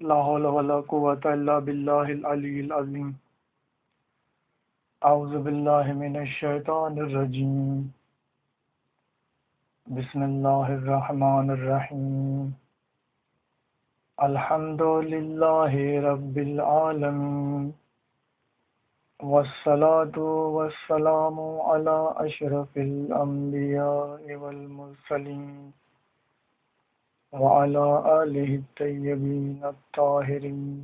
لا حول ولا قوة إلا بالله العلي العظيم. أعوذ بالله من الشيطان الرجيم. بسم الله الرحمن الرحيم. الحمد لله رب العالمين، والصلاة والسلام على أشرف الأنبياء والمرسلين وعلى آله الطيبين الطاهرين.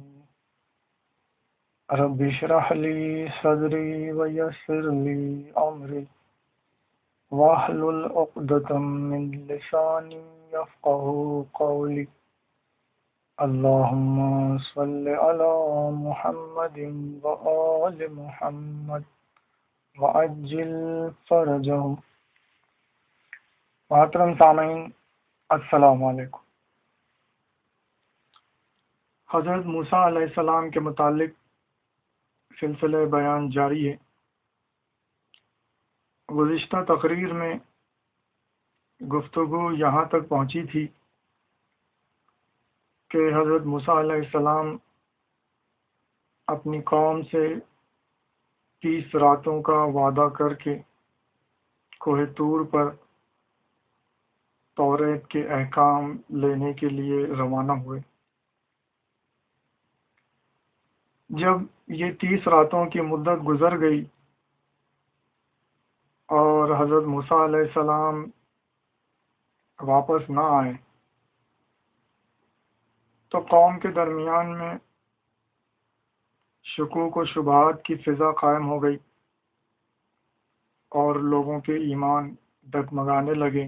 رب اشرح لي صدري ويسر لي أمري واحلل عقدة من لساني يفقه قولي. اللهم صل على محمد وآل محمد وعجل فرجهم. محترم سامعین، السلام علیکم. حضرت موسیٰ علیہ السلام کے متعلق سلسلہ بیان جاری ہے. گزشتہ تقریر میں گفتگو یہاں تک پہنچی تھی کہ حضرت موسیٰ علیہ السلام اپنی قوم سے 30 راتوں کا وعدہ کر کے کوہ طور پر توریت کے احکام لینے کے لیے روانہ ہوئے. جب یہ 30 راتوں کی مدت گزر گئی اور حضرت موسیٰ علیہ السلام واپس نہ آئے تو قوم کے درمیان میں شکوک و شبہات کی فضا قائم ہو گئی اور لوگوں کے ایمان ڈگمگانے لگے،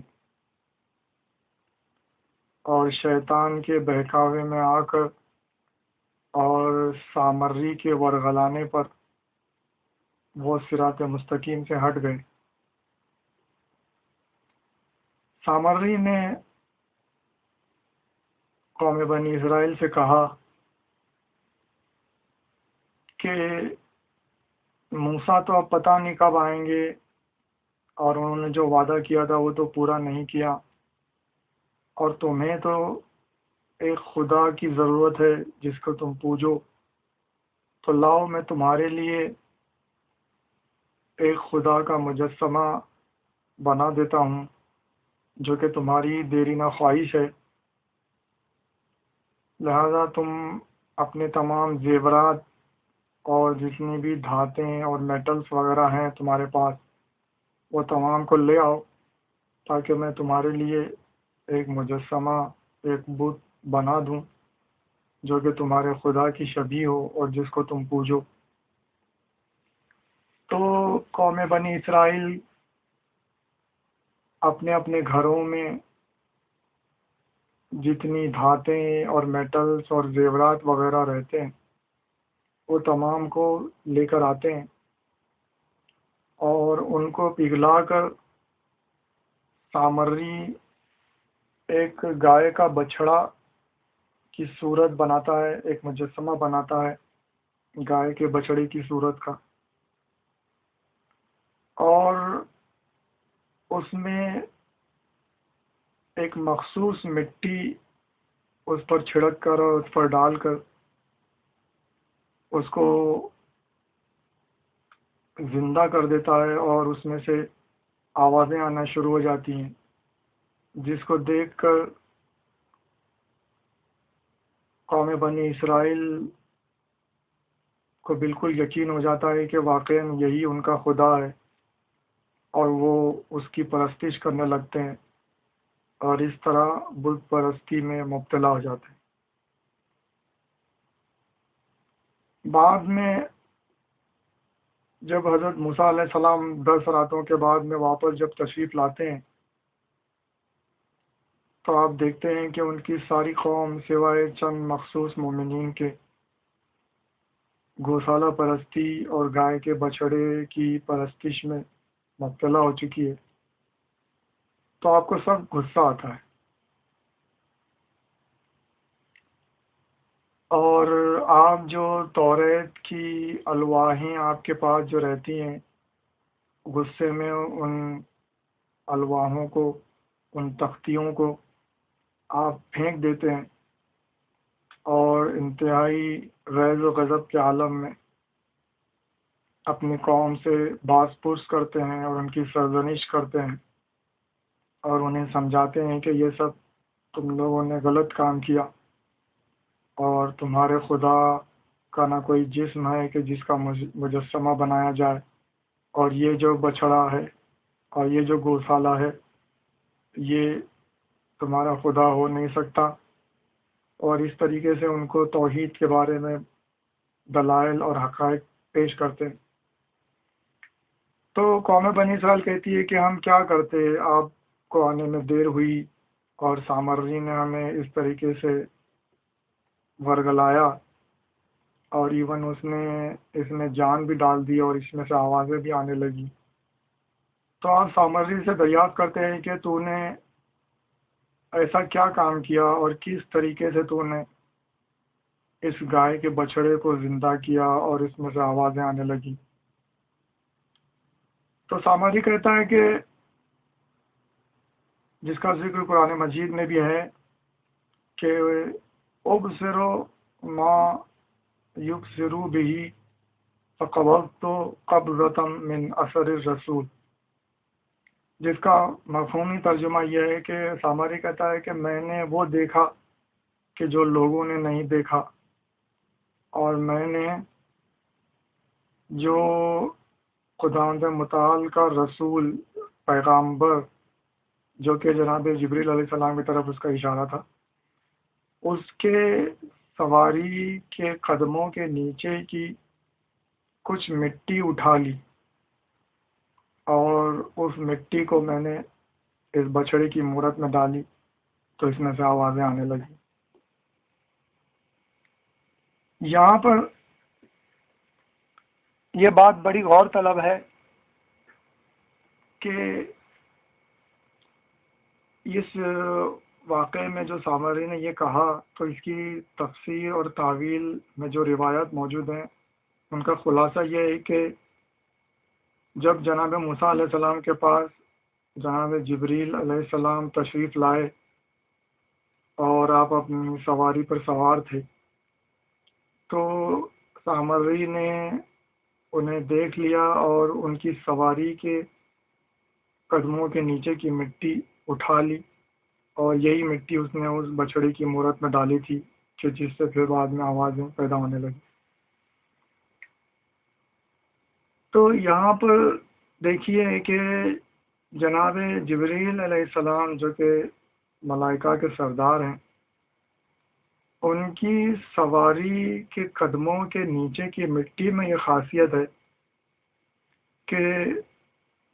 اور شیطان کے بہکاوے میں آ کر اور سامری کے ورغلانے پر وہ صراط مستقیم سے ہٹ گئے. سامری نے قوم بنی اسرائیل سے کہا کہ موسیٰ تو اب پتہ نہیں کب آئیں گے، اور انہوں نے جو وعدہ کیا تھا وہ تو پورا نہیں کیا، اور تمہیں تو ایک خدا کی ضرورت ہے جس کو تم پوجو، تو لاؤ میں تمہارے لیے ایک خدا کا مجسمہ بنا دیتا ہوں جو کہ تمہاری دیرینہ خواہش ہے. لہذا تم اپنے تمام زیورات اور جتنی بھی دھاتیں اور میٹلز وغیرہ ہیں تمہارے پاس وہ تمام کو لے آؤ تاکہ میں تمہارے لیے ایک مجسمہ، ایک بت بنا دوں جو کہ تمہارے خدا کی شبیہ ہو اور جس کو تم پوجو. تو قوم بنی اسرائیل اپنے اپنے گھروں میں جتنی دھاتیں اور میٹلز اور زیورات وغیرہ رہتے ہیں وہ تمام کو لے کر آتے ہیں اور ان کو پگھلا کر سامری ایک گائے کا بچھڑا کی صورت بناتا ہے، ایک مجسمہ بناتا ہے گائے کے بچڑے کی صورت کا، اور اس میں ایک مخصوص مٹی اس پر چھڑک کر اور اس پر ڈال کر اس کو زندہ کر دیتا ہے، اور اس میں سے آوازیں آنا شروع ہو جاتی ہیں جس کو دیکھ کر قوم بنی اسرائیل کو بالکل یقین ہو جاتا ہے کہ واقعاً یہی ان کا خدا ہے، اور وہ اس کی پرستش کرنے لگتے ہیں اور اس طرح بت پرستی میں مبتلا ہو جاتے ہیں. بعد میں جب حضرت موسیٰ علیہ السلام 10 راتوں کے بعد میں واپس جب تشریف لاتے ہیں تو آپ دیکھتے ہیں کہ ان کی ساری قوم سوائے چند مخصوص مومنین کے گوشالہ پرستی اور گائے کے بچھڑے کی پرستش میں مبتلا ہو چکی ہے. تو آپ کو سخت غصہ آتا ہے، اور آپ جو توریت کی الواحیں آپ کے پاس جو رہتی ہیں غصے میں ان الواحوں کو، ان تختیوں کو آپ پھینک دیتے ہیں اور اور انتہائی غیظ و غضب کے عالم میں اپنی قوم سے باز پرس کرتے ہیں اور ان کی سرزنش کرتے ہیں اور انہیں سمجھاتے ہیں کہ یہ سب تم لوگوں نے غلط کام کیا، اور تمہارے خدا کا نہ کوئی جسم ہے کہ جس کا مجسمہ بنایا جائے، اور یہ جو بچھڑا ہے اور یہ جو گوشالہ ہے یہ تمہارا خدا ہو نہیں سکتا، اور اس طریقے سے ان کو توحید کے بارے میں دلائل اور حقائق پیش کرتے ہیں۔ تو قوم بنی اسرائیل کہتی ہے کہ ہم کیا کرتے، آپ کو آنے میں دیر ہوئی اور سامری نے ہمیں اس طریقے سے ورگلایا، اور ایون اس میں جان بھی ڈال دی اور اس میں سے آوازیں بھی آنے لگی۔ تو آپ سامری سے دریافت کرتے ہیں کہ تو نے ایسا کیا کام کیا اور کس طریقے سے تو نے اس گائے کے بچڑے کو زندہ کیا اور اس میں سے آوازیں آنے لگی۔ تو سامری کہتا ہے کہ جس کا ذکر قرآن مجید میں بھی ہے کہ ابصروا ما یبصروا به فقبضت قبضة من اثر الرسول، جس کا مفہومی ترجمہ یہ ہے کہ سامری کہتا ہے کہ میں نے وہ دیکھا کہ جو لوگوں نے نہیں دیکھا، اور میں نے جو خداوند متعال کا رسول پیغامبر جو کہ جناب جبریل علیہ السلام کی طرف اس کا اشارہ تھا، اس کے سواری کے قدموں کے نیچے کی کچھ مٹی اٹھا لی، اور اس مٹی کو میں نے اس بچڑے کی مورت میں ڈالی تو اس میں سے آوازیں آنے لگی۔ یہاں پر یہ بات بڑی غور طلب ہے کہ اس واقعے میں جو سامری نے یہ کہا تو اس کی تفسیر اور تعویل میں جو روایات موجود ہیں ان کا خلاصہ یہ ہے کہ جب جناب موسیٰ علیہ السلام کے پاس جناب جبریل علیہ السلام تشریف لائے اور آپ اپنی سواری پر سوار تھے، تو سامری نے انہیں دیکھ لیا اور ان کی سواری کے قدموں کے نیچے کی مٹی اٹھا لی، اور یہی مٹی اس نے اس بچڑے کی مورت میں ڈالی تھی کہ جس سے پھر بعد میں آوازیں پیدا ہونے لگی۔ تو یہاں پر دیکھیے کہ جناب جبریل علیہ السلام جو کہ ملائکہ کے سردار ہیں، ان کی سواری کے قدموں کے نیچے کی مٹی میں یہ خاصیت ہے کہ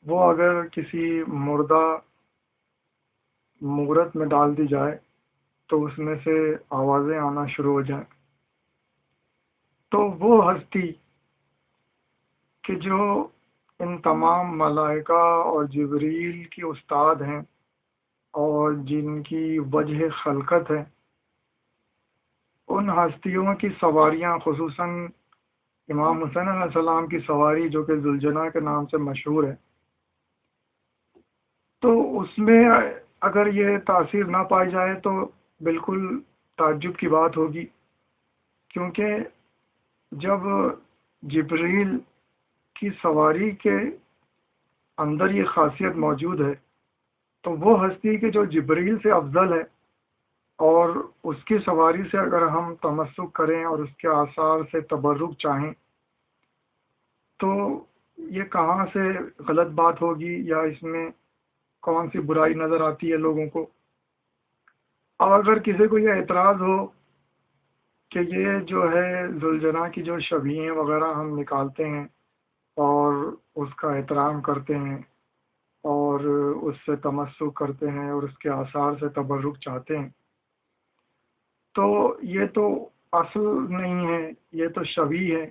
وہ اگر کسی مردہ مورت میں ڈال دی جائے تو اس میں سے آوازیں آنا شروع ہو جائیں۔ تو وہ ہستی کہ جو ان تمام ملائکہ اور جبریل کی استاد ہیں اور جن کی وجہ خلقت ہے، ان ہستیوں کی سواریاں، خصوصاً امام حسین علیہ السلام کی سواری جو کہ ذوالجناح کے نام سے مشہور ہے، تو اس میں اگر یہ تاثیر نہ پائی جائے تو بالکل تعجب کی بات ہوگی، کیونکہ جب جبریل کی سواری کے اندر یہ خاصیت موجود ہے تو وہ ہستی کہ جو جبریل سے افضل ہے، اور اس کی سواری سے اگر ہم تمسک کریں اور اس کے آثار سے تبرک چاہیں تو یہ کہاں سے غلط بات ہوگی یا اس میں کون سی برائی نظر آتی ہے لوگوں کو۔ اور اگر کسی کو یہ اعتراض ہو کہ یہ جو ہے ذوالجناح کی جو شبیہیں وغیرہ ہم نکالتے ہیں اور اس کا احترام کرتے ہیں اور اس سے تمسک کرتے ہیں اور اس کے آثار سے تبرک چاہتے ہیں، تو یہ تو اصل نہیں ہے، یہ تو شبیہ ہے۔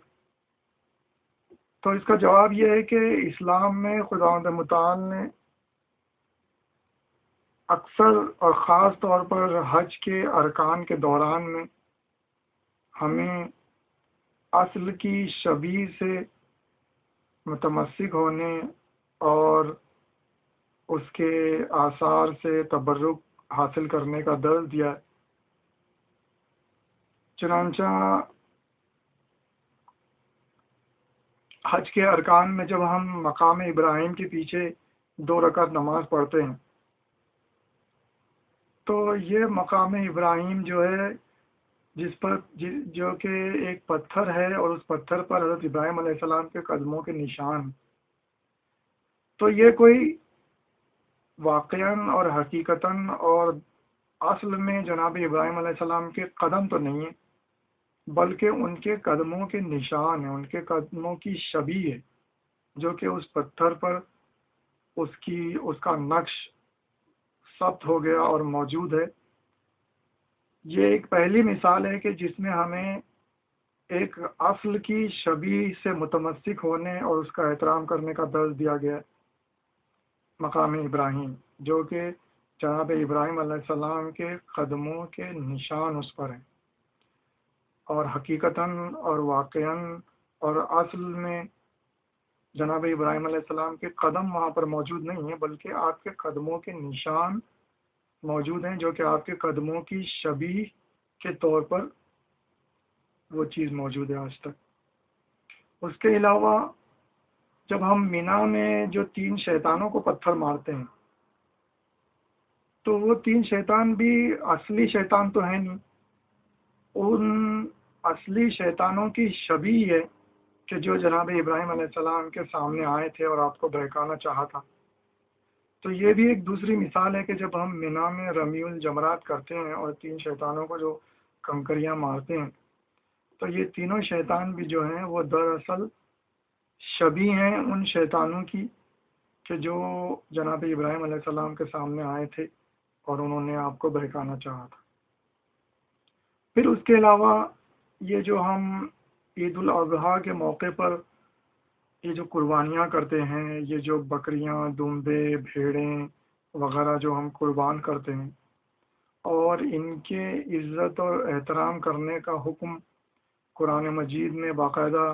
تو اس کا جواب یہ ہے کہ اسلام میں خداوند متعال نے اکثر اور خاص طور پر حج کے ارکان کے دوران میں ہمیں اصل کی شبیہ سے متمسک ہونے اور اس کے آثار سے تبرک حاصل کرنے کا درس دیا ہے۔ چنانچہ حج کے ارکان میں جب ہم مقام ابراہیم کے پیچھے 2 رکعت نماز پڑھتے ہیں تو یہ مقام ابراہیم جو ہے جس پر جو کہ ایک پتھر ہے اور اس پتھر پر حضرت ابراہیم علیہ السلام کے قدموں کے نشان، تو یہ کوئی واقعاً اور حقیقتاً اور اصل میں جناب ابراہیم علیہ السلام کے قدم تو نہیں ہے، بلکہ ان کے قدموں کے نشان ہیں، ان کے قدموں کی شبیہ ہے جو کہ اس پتھر پر اس کا نقش ثبت ہو گیا اور موجود ہے۔ یہ ایک پہلی مثال ہے کہ جس میں ہمیں ایک اصل کی شبیہ سے متمسک ہونے اور اس کا احترام کرنے کا درس دیا گیا ہے، مقام ابراہیم جو کہ جناب ابراہیم علیہ السلام کے قدموں کے نشان اس پر ہیں، اور حقیقتاً اور واقعاً اور اصل میں جناب ابراہیم علیہ السلام کے قدم وہاں پر موجود نہیں ہیں، بلکہ آپ کے قدموں کے نشان موجود ہیں جو کہ آپ کے قدموں کی شبیہ کے طور پر وہ چیز موجود ہے آج تک۔ اس کے علاوہ جب ہم مینا میں جو 3 شیطانوں کو پتھر مارتے ہیں تو وہ 3 شیطان بھی اصلی شیطان تو ہیں نہیں، ان اصلی شیطانوں کی شبیہ ہے کہ جو جناب ابراہیم علیہ السلام کے سامنے آئے تھے اور آپ کو بہکانا چاہا تھا۔ تو یہ بھی ایک دوسری مثال ہے کہ جب ہم مینا میں رمی الجمرات کرتے ہیں اور 3 شیطانوں کو جو کنکریاں مارتے ہیں تو یہ تینوں شیطان بھی جو ہیں وہ دراصل شبیہ ہیں ان شیطانوں کی کہ جو جناب ابراہیم علیہ السلام کے سامنے آئے تھے اور انہوں نے آپ کو بہکانا چاہا تھا۔ پھر اس کے علاوہ یہ جو ہم عید الاضحیٰ کے موقع پر یہ جو قربانیاں کرتے ہیں، یہ جو بکریاں، دمبے، بھیڑیں وغیرہ جو ہم قربان کرتے ہیں اور ان کے عزت اور احترام کرنے کا حکم قرآن مجید میں باقاعدہ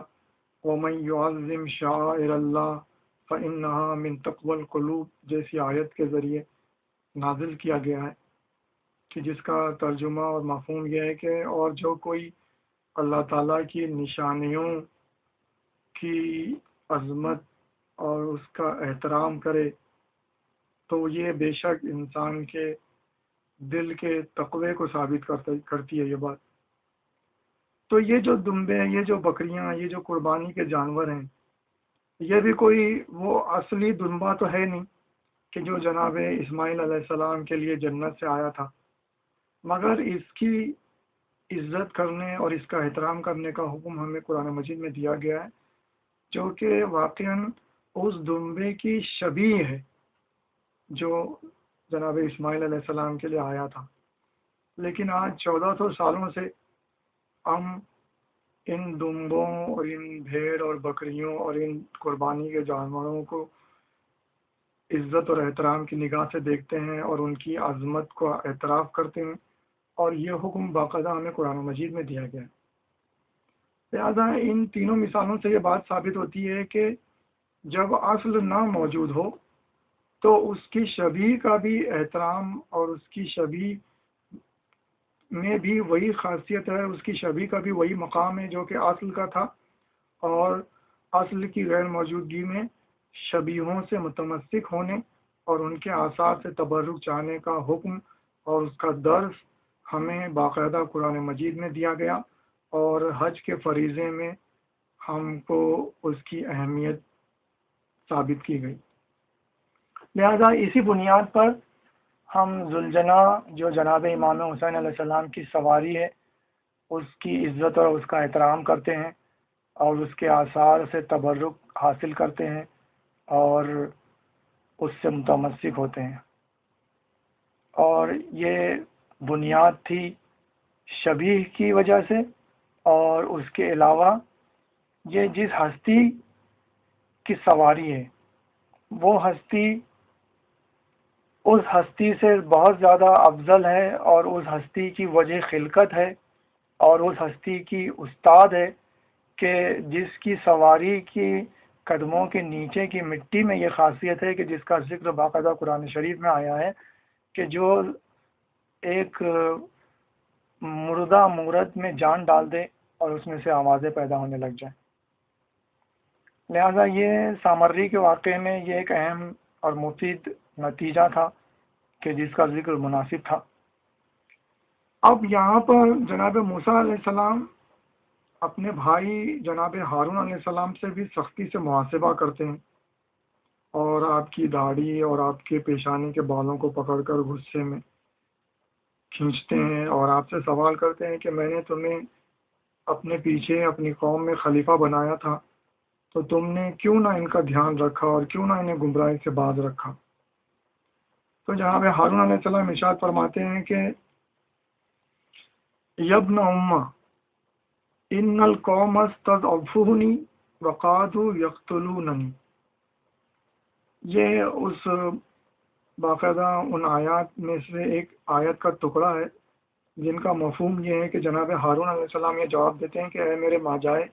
وَمَن يُعَظِّمْ شَعَائِرَ اللَّهِ فَإِنَّهَا مِن تَقْوَى الْقُلُوبِ جیسی آیت کے ذریعے نازل کیا گیا ہے، کہ جس کا ترجمہ اور مفہوم یہ ہے کہ اور جو کوئی اللہ تعالیٰ کی نشانیوں کی عظمت اور اس کا احترام کرے تو یہ بے شک انسان کے دل کے تقوی کو ثابت کرتی ہے یہ بات۔ تو یہ جو دمبے ہیں، یہ جو بکریاں، یہ جو قربانی کے جانور ہیں، یہ بھی کوئی وہ اصلی دمبا تو ہے نہیں کہ جو جناب اسماعیل علیہ السلام کے لیے جنت سے آیا تھا، مگر اس کی عزت کرنے اور اس کا احترام کرنے کا حکم ہمیں قرآن مجید میں دیا گیا ہے جو کہ واقعاً اس دمبے کی شبیہ ہے جو جناب اسماعیل علیہ السلام کے لیے آیا تھا۔ لیکن آج 1400 سالوں سے ہم ان دمبوں اور ان بھیڑ اور بکریوں اور ان قربانی کے جانوروں کو عزت اور احترام کی نگاہ سے دیکھتے ہیں اور ان کی عظمت کو اعتراف کرتے ہیں، اور یہ حکم باقاعدہ ہمیں قرآن مجید میں دیا گیا ہے۔ لہذا ان تینوں مثالوں سے یہ بات ثابت ہوتی ہے کہ جب اصل نہ موجود ہو تو اس کی شبیہ کا بھی احترام اور اس کی شبیہ میں بھی وہی خاصیت ہے، اس کی شبیہ کا بھی وہی مقام ہے جو کہ اصل کا تھا، اور اصل کی غیر موجودگی میں شبیہوں سے متمسک ہونے اور ان کے آثار سے تبرک چاہنے کا حکم اور اس کا درس ہمیں باقاعدہ قرآن مجید میں دیا گیا، اور حج کے فریضے میں ہم کو اس کی اہمیت ثابت کی گئی۔ لہذا اسی بنیاد پر ہم ذوالجناح جو جناب امام حسین علیہ السلام کی سواری ہے اس کی عزت اور اس کا احترام کرتے ہیں اور اس کے آثار سے تبرک حاصل کرتے ہیں اور اس سے متمسک ہوتے ہیں، اور یہ بنیاد تھی شبیہ کی وجہ سے، اور اس کے علاوہ یہ جس ہستی کی سواری ہے وہ ہستی اس ہستی سے بہت زیادہ افضل ہے، اور اس ہستی کی وجہ خلقت ہے اور اس ہستی کی استاد ہے کہ جس کی سواری کی قدموں کے نیچے کی مٹی میں یہ خاصیت ہے کہ جس کا ذکر باقاعدہ قرآن شریف میں آیا ہے کہ جو ایک مردہ مورد میں جان ڈال دے اور اس میں سے آوازیں پیدا ہونے لگ جائیں۔ لہذا یہ سامری کے واقعے میں یہ ایک اہم اور مفید نتیجہ تھا کہ جس کا ذکر مناسب تھا۔ اب یہاں پر جناب موسیٰ علیہ السلام اپنے بھائی جناب ہارون علیہ السلام سے بھی سختی سے محاسبہ کرتے ہیں، اور آپ کی داڑھی اور آپ کے پیشانی کے بالوں کو پکڑ کر غصے میں کھینچتے ہیں اور آپ سے سوال کرتے ہیں کہ میں نے تمہیں اپنے پیچھے اپنی قوم میں خلیفہ بنایا تھا، تو تم نے کیوں نہ ان کا دھیان رکھا اور کیوں نہ انہیں گمراہی سے باز رکھا؟ تو جناب ہارون علیہ السلام ارشاد فرماتے ہیں کہ یبن امہ ان القوم استضعفونی وقعدوا یقتلوننی، یہ اس باقاعدہ ان آیات میں سے ایک آیت کا ٹکڑا ہے جن کا مفہوم یہ ہے کہ جناب ہارون علیہ السلام یہ جواب دیتے ہیں کہ اے میرے ماجائے،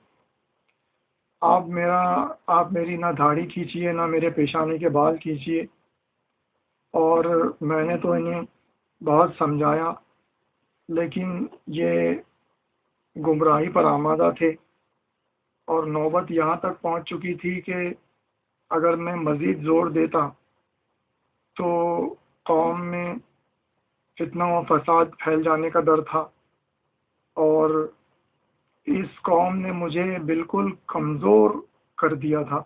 آپ میری نہ داڑھی کھینچیے نہ میرے پیشانی کے بال کھینچیے، اور میں نے تو انہیں بہت سمجھایا لیکن یہ گمراہی پر آمادہ تھے، اور نوبت یہاں تک پہنچ چکی تھی کہ اگر میں مزید زور دیتا تو قوم میں فتنہ و فساد پھیل جانے کا ڈر تھا، اور اس قوم نے مجھے بالکل کمزور کر دیا تھا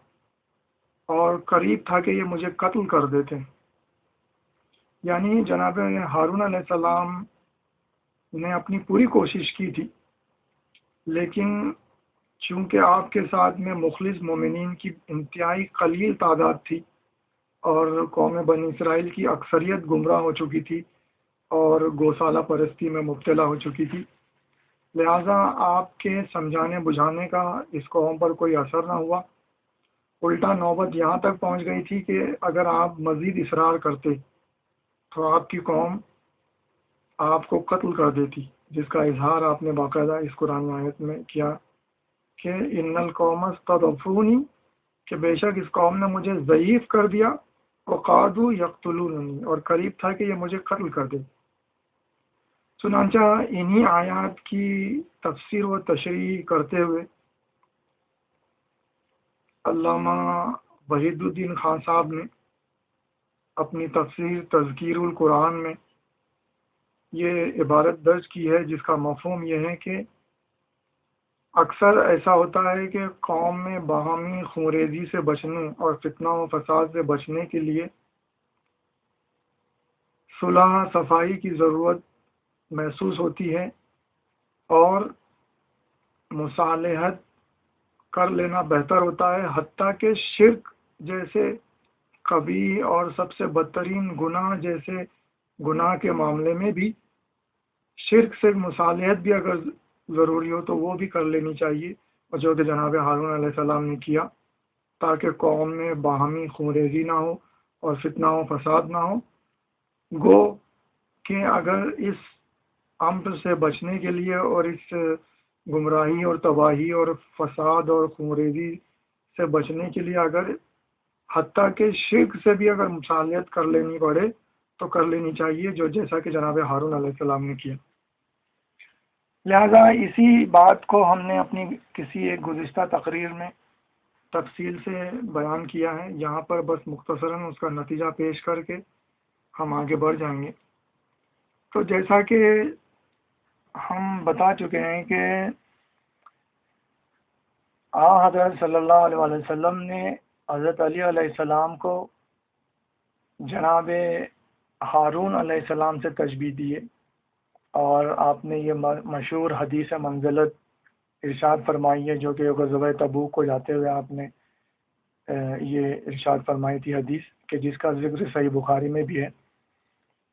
اور قریب تھا کہ یہ مجھے قتل کر دیتے۔ یعنی جناب ہارون علیہ السلام نے اپنی پوری کوشش کی تھی، لیکن چونکہ آپ کے ساتھ میں مخلص مومنین کی انتہائی قلیل تعداد تھی اور قوم بنی اسرائیل کی اکثریت گمراہ ہو چکی تھی اور گوسالہ پرستی میں مبتلا ہو چکی تھی، لہٰذا آپ کے سمجھانے بجھانے کا اس قوم پر کوئی اثر نہ ہوا۔ الٹا نوبت یہاں تک پہنچ گئی تھی کہ اگر آپ مزید اصرار کرتے تو آپ کی قوم آپ کو قتل کر دیتی، جس کا اظہار آپ نے باقاعدہ اس قرآن آیت میں کیا کہ ان القوم استضعفونی، کہ بے شک اس قوم نے مجھے ضعیف کر دیا، وقعدوا یقتلوننی، اور قریب تھا کہ یہ مجھے قتل کر دے۔ چنانچہ انہی آیات کی تفسیر و تشریح کرتے ہوئے علامہ وحید الدین خان صاحب نے اپنی تفسیر تذکیر القرآن میں یہ عبارت درج کی ہے جس کا مفہوم یہ ہے کہ اکثر ایسا ہوتا ہے کہ قوم میں باہمی خونریزی سے بچنے اور فتنہ و فساد سے بچنے کے لیے صلح صفائی کی ضرورت محسوس ہوتی ہے اور مصالحت کر لینا بہتر ہوتا ہے، حتیٰ کہ شرک جیسے قبیح اور سب سے بدترین گناہ جیسے گناہ کے معاملے میں بھی شرک سے مصالحت بھی اگر ضروری ہو تو وہ بھی کر لینی چاہیے، اور جو کہ جناب ہارون علیہ السلام نے کیا، تاکہ قوم میں باہمی خونریزی نہ ہو اور فتنہ و فساد نہ ہو۔ گو کہ اگر اس امر سے بچنے کے لیے اور اس گمراہی اور تباہی اور فساد اور خونریزی سے بچنے کے لیے اگر حتیٰ کہ شرک سے بھی اگر مصالحت کر لینی پڑے تو کر لینی چاہیے، جو جیسا کہ جناب ہارون علیہ السلام نے کیا۔ لہذا اسی بات کو ہم نے اپنی کسی ایک گزشتہ تقریر میں تفصیل سے بیان کیا ہے، یہاں پر بس مختصراً اس کا نتیجہ پیش کر کے ہم آگے بڑھ جائیں گے۔ تو جیسا کہ ہم بتا چکے ہیں کہ حضرت صلی اللہ علیہ وسلم نے حضرت علی علیہ السلام کو جناب ہارون علیہ السلام سے تشبیہ دی ہے، اور آپ نے یہ مشہور حدیث منزلت ارشاد فرمائی ہے، جو کہ غزوہ تبوک کو جاتے ہوئے آپ نے یہ ارشاد فرمائی تھی حدیث، کہ جس کا ذکر صحیح بخاری میں بھی ہے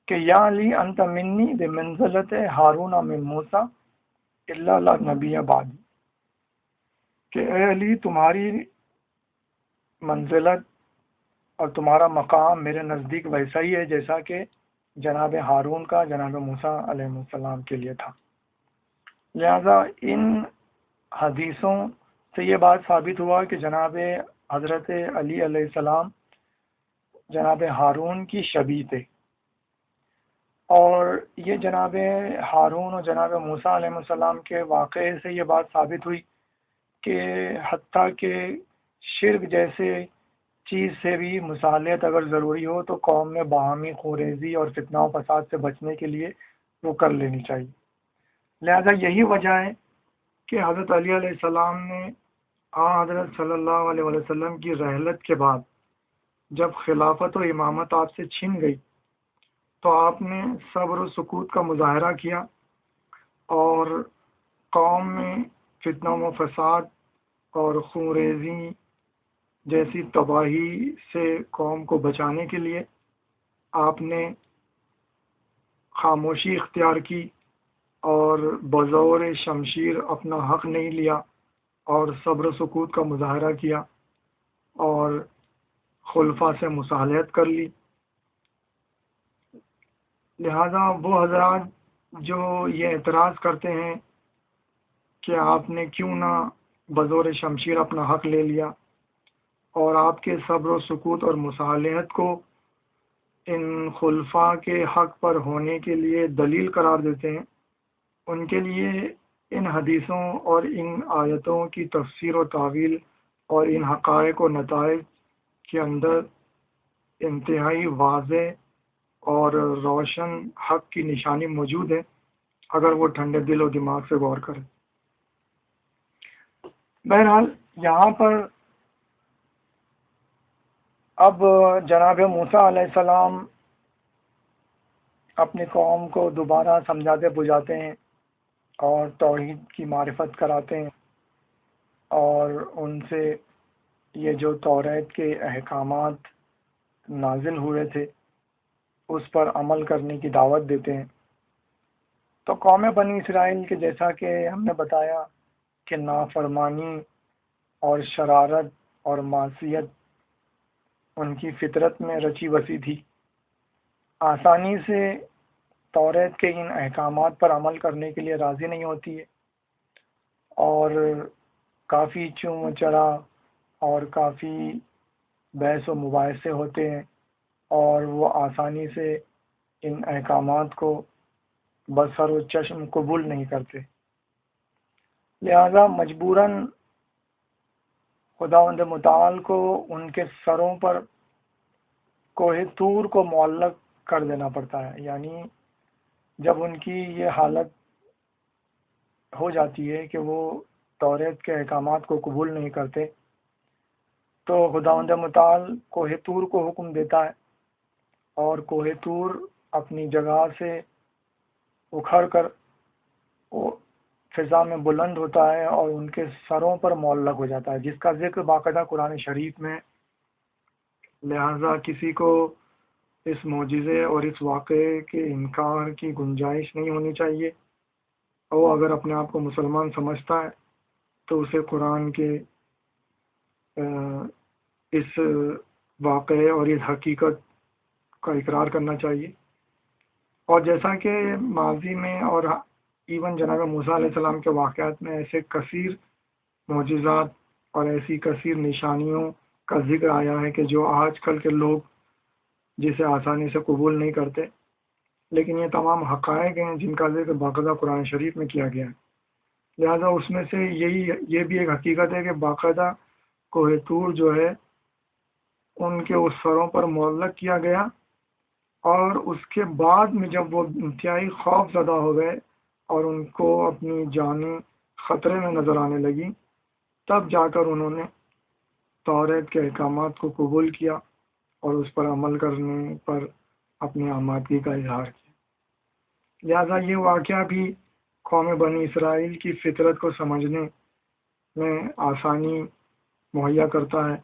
کہ یا علی انت منی بمنزلت ہارون من موسیٰ الا لا نبی بعد، کہ اے علی تمہاری منزلت اور تمہارا مقام میرے نزدیک ویسا ہی ہے جیسا کہ جناب ہارون کا جناب موسیٰ علیہ السلام کے لیے تھا۔ لہذا ان حدیثوں سے یہ بات ثابت ہوا کہ جناب حضرت علی علیہ السلام جناب ہارون کی شبیہ تھے، اور یہ جناب ہارون اور جناب موسیٰ علیہ السلام کے واقعے سے یہ بات ثابت ہوئی کہ حتیٰ کہ شرک جیسے چیز سے بھی مصالحت اگر ضروری ہو تو قوم میں باہمی خوریزی اور فتنہ و فساد سے بچنے کے لیے وہ کر لینی چاہیے۔ لہذا یہی وجہ ہے کہ حضرت علی علیہ السلام نے حضرت صلی اللہ علیہ وسلم کی رحلت کے بعد جب خلافت و امامت آپ سے چھن گئی تو آپ نے صبر و سکوت کا مظاہرہ کیا اور قوم میں فتنہ و فساد اور خونریزی جیسی تباہی سے قوم کو بچانے کے لیے آپ نے خاموشی اختیار کی اور بزور شمشیر اپنا حق نہیں لیا اور صبر و سکوت کا مظاہرہ کیا اور خلفاء سے مصالحت کر لی۔ لہذا وہ حضرات جو یہ اعتراض کرتے ہیں کہ آپ نے کیوں نہ بزور شمشیر اپنا حق لے لیا اور آپ کے صبر و سکوت اور مصالحت کو ان خلفاء کے حق پر ہونے کے لیے دلیل قرار دیتے ہیں، ان کے لیے ان حدیثوں اور ان آیتوں کی تفسیر و تعویل اور ان حقائق و نتائج کے اندر انتہائی واضح اور روشن حق کی نشانی موجود ہے اگر وہ ٹھنڈے دل و دماغ سے غور کریں۔ بہرحال یہاں پر اب جناب موسیٰ علیہ السلام اپنی قوم کو دوبارہ سمجھاتے بجھاتے ہیں اور توحید کی معرفت کراتے ہیں اور ان سے یہ جو توریت کے احکامات نازل ہوئے تھے اس پر عمل کرنے کی دعوت دیتے ہیں۔ تو قوم بنی اسرائیل کے جیسا کہ ہم نے بتایا کہ نافرمانی اور شرارت اور معصیت ان کی فطرت میں رچی بسی تھی، آسانی سے توریت کے ان احکامات پر عمل کرنے کے لیے راضی نہیں ہوتی ہے اور کافی چوں چرا اور کافی بحث و مباحثے ہوتے ہیں اور وہ آسانی سے ان احکامات کو بصر و چشم قبول نہیں کرتے۔ لہذا مجبوراً خداوند متعال کو ان کے سروں پر کوہ طور کو معلق کر دینا پڑتا ہے، یعنی جب ان کی یہ حالت ہو جاتی ہے کہ وہ توریت کے احکامات کو قبول نہیں کرتے تو خداوند متعال کوہ طور کو حکم دیتا ہے اور کوہ طور اپنی جگہ سے اکھڑ کر وہ فضا میں بلند ہوتا ہے اور ان کے سروں پر معلق ہو جاتا ہے، جس کا ذکر باقاعدہ قرآن شریف میں۔ لہذا کسی کو اس معجزے اور اس واقعے کے انکار کی گنجائش نہیں ہونی چاہیے، اور اگر اپنے آپ کو مسلمان سمجھتا ہے تو اسے قرآن کے اس واقعے اور اس حقیقت کا اقرار کرنا چاہیے۔ اور جیسا کہ ماضی میں اور ایون جناب موسیٰ علیہ السلام کے واقعات میں ایسے کثیر معجزات اور ایسی کثیر نشانیوں کا ذکر آیا ہے کہ جو آج کل کے لوگ جسے آسانی سے قبول نہیں کرتے، لیکن یہ تمام حقائق ہیں جن کا ذکر باقاعدہ قرآن شریف میں کیا گیا ہے۔ لہذا اس میں سے یہ بھی ایک حقیقت ہے کہ باقاعدہ کوہ طور جو ہے ان کے اس سروں پر معلق کیا گیا، اور اس کے بعد میں جب وہ انتہائی خوف زدہ ہو گئے اور ان کو اپنی جانیں خطرے میں نظر آنے لگی، تب جا کر انہوں نے توریت کے احکامات کو قبول کیا اور اس پر عمل کرنے پر اپنی آمادگی کا اظہار کیا۔ لہذا یہ واقعہ بھی قوم بنی اسرائیل کی فطرت کو سمجھنے میں آسانی مہیا کرتا ہے،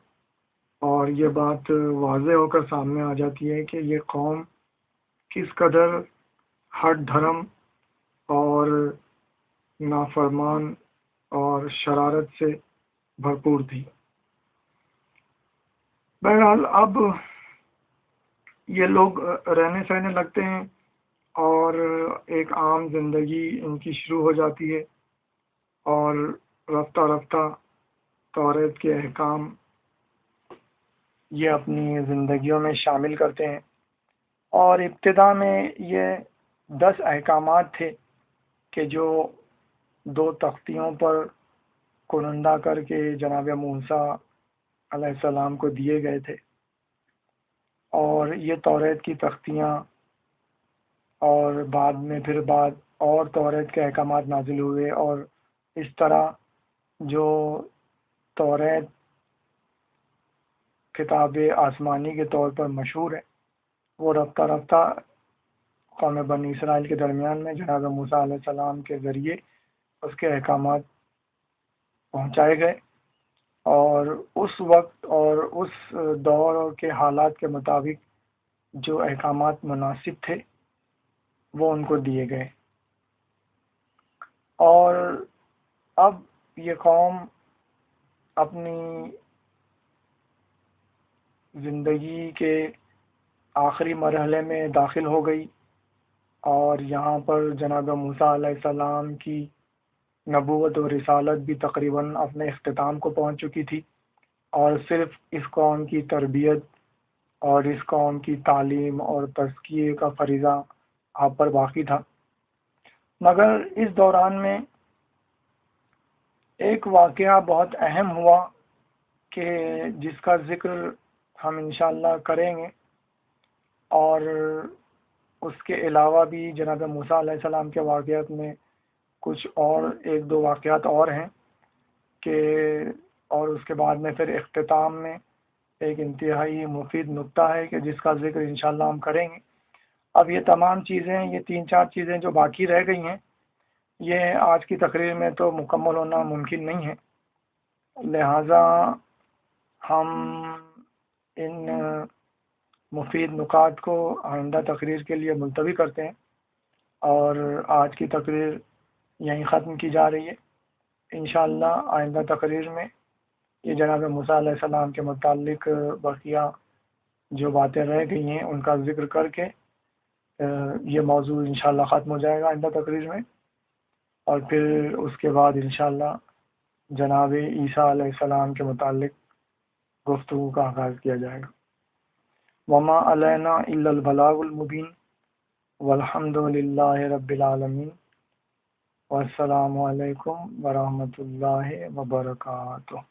اور یہ بات واضح ہو کر سامنے آ جاتی ہے کہ یہ قوم کس قدر ہٹ دھرم اور نافرمان اور شرارت سے بھرپور تھی۔ بہرحال اب یہ لوگ رہنے سہنے لگتے ہیں اور ایک عام زندگی ان کی شروع ہو جاتی ہے، اور رفتہ رفتہ توریت کے احکام یہ اپنی زندگیوں میں شامل کرتے ہیں، اور ابتدا میں یہ 10 احکامات تھے کہ جو 2 تختیوں پر کنندہ کر کے جناب موسیٰ علیہ السلام کو دیے گئے تھے، اور یہ توریت کی تختیاں، اور بعد میں پھر اور توریت کے احکامات نازل ہوئے، اور اس طرح جو توریت کتاب آسمانی کے طور پر مشہور ہے، وہ رفتہ رفتہ قوم بنی اسرائیل کے درمیان میں جناب موسیٰ علیہ السلام کے ذریعے اس کے احکامات پہنچائے گئے، اور اس وقت اور اس دور کے حالات کے مطابق جو احکامات مناسب تھے وہ ان کو دیے گئے۔ اور اب یہ قوم اپنی زندگی کے آخری مرحلے میں داخل ہو گئی، اور یہاں پر جناب موسیٰ علیہ السلام کی نبوت و رسالت بھی تقریباً اپنے اختتام کو پہنچ چکی تھی، اور صرف اس قوم کی تربیت اور اس قوم کی تعلیم اور تزکیے کا فریضہ آپ پر باقی تھا۔ مگر اس دوران میں ایک واقعہ بہت اہم ہوا کہ جس کا ذکر ہم انشاءاللہ کریں گے، اور اس کے علاوہ بھی جناب موسیٰ علیہ السلام کے واقعات میں کچھ اور 1-2 واقعات اور ہیں کہ، اور اس کے بعد میں پھر اختتام میں ایک انتہائی مفید نکتہ ہے کہ جس کا ذکر انشاءاللہ ہم کریں گے۔ اب یہ تمام چیزیں، یہ 3-4 چیزیں جو باقی رہ گئی ہیں، یہ آج کی تقریر میں تو مکمل ہونا ممکن نہیں ہے، لہٰذا ہم ان مفید نکات کو آئندہ تقریر کے لیے ملتوی کرتے ہیں، اور آج کی تقریر یہیں ختم کی جا رہی ہے۔ انشاءاللہ آئندہ تقریر میں یہ جناب موسیٰ علیہ السلام کے متعلق بقیہ جو باتیں رہ گئی ہیں ان کا ذکر کر کے یہ موضوع انشاءاللہ ختم ہو جائے گا آئندہ تقریر میں، اور پھر اس کے بعد انشاءاللہ جناب عیسیٰ علیہ السلام کے متعلق گفتگو کا آغاز کیا جائے گا۔ وما علینا الا البلاغ المبین، والحمد للہ رب العالمین، والسلام علیکم ورحمۃ اللہ وبرکاتہ۔